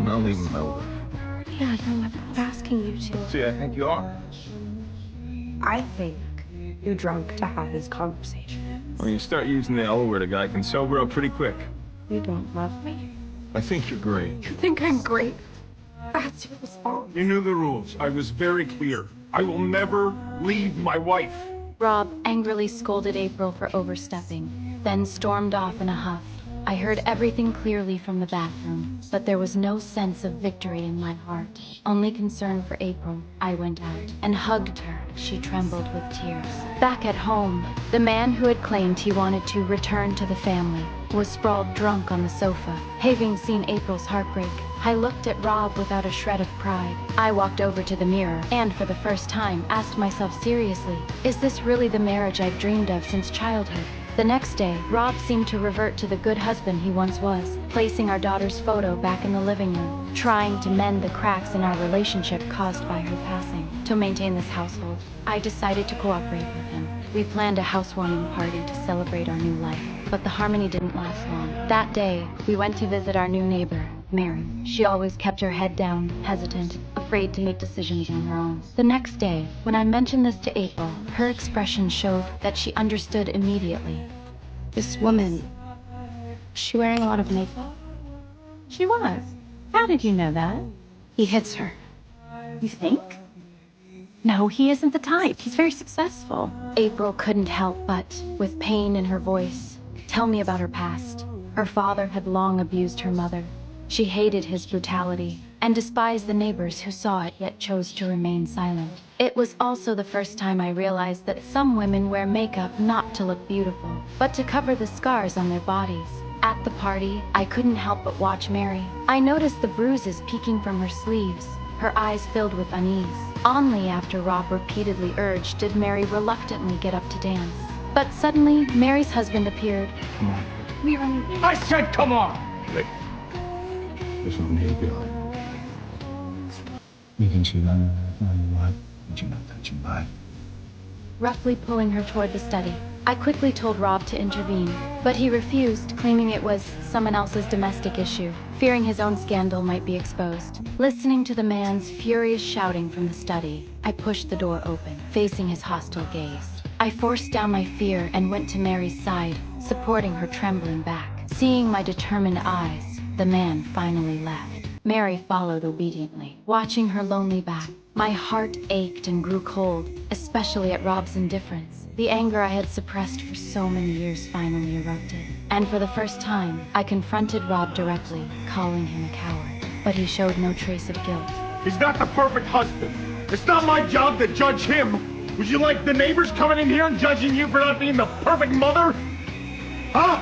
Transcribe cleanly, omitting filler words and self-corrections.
I'll leave him over. Yeah, no, I'm not asking you to. See, I think you are. I think you drunk to have this conversation. When you start using the L word, a guy can sober up pretty quick. You don't love me? I think you're great. You think I'm great? That's your response. You knew the rules. I was very clear. I will never leave my wife. Rob angrily scolded April for overstepping, then stormed off in a huff. I heard everything clearly from the bathroom, but there was no sense of victory in my heart. Only concern for April, I went out and hugged her. She trembled with tears. Back at home, the man who had claimed he wanted to return to the family was sprawled drunk on the sofa. Having seen April's heartbreak, I looked at Rob without a shred of pride. I walked over to the mirror and for the first time asked myself seriously, is this really the marriage I've dreamed of since childhood? The next day, Rob seemed to revert to the good husband he once was, placing our daughter's photo back in the living room, trying to mend the cracks in our relationship caused by her passing. To maintain this household, I decided to cooperate with him. We planned a housewarming party to celebrate our new life, but the harmony didn't last long. That day, we went to visit our new neighbor, Mary. She always kept her head down, hesitant, afraid to make decisions on her own. The next day, when I mentioned this to April, her expression showed that she understood immediately. This woman, she wearing a lot of makeup? She was. How did you know that? He hits her. You think? No, he isn't the type. He's very successful. April couldn't help but, with pain in her voice, tell me about her past. Her father had long abused her mother. She hated his brutality and despised the neighbors who saw it yet chose to remain silent. It was also the first time I realized that some women wear makeup not to look beautiful, but to cover the scars on their bodies. At the party, I couldn't help but watch Mary. I noticed the bruises peeking from her sleeves, her eyes filled with unease. Only after Rob repeatedly urged did Mary reluctantly get up to dance. But suddenly, Mary's husband appeared. Come on. I said come on! Hey. There's no need to be like. 你平時咁話，完全唔得全擺。 Roughly pulling her toward the study. I quickly told Rob to intervene, but he refused, claiming it was someone else's domestic issue, fearing his own scandal might be exposed. Listening to the man's furious shouting from the study, I pushed the door open, facing his hostile gaze. I forced down my fear and went to Mary's side, supporting her trembling back. Seeing my determined eyes, the man finally left. Mary followed obediently, watching her lonely back. My heart ached and grew cold, especially at Rob's indifference. The anger I had suppressed for so many years finally erupted. And for the first time, I confronted Rob directly, calling him a coward. But he showed no trace of guilt. He's not the perfect husband. It's not my job to judge him. Would you like the neighbors coming in here and judging you for not being the perfect mother? Huh?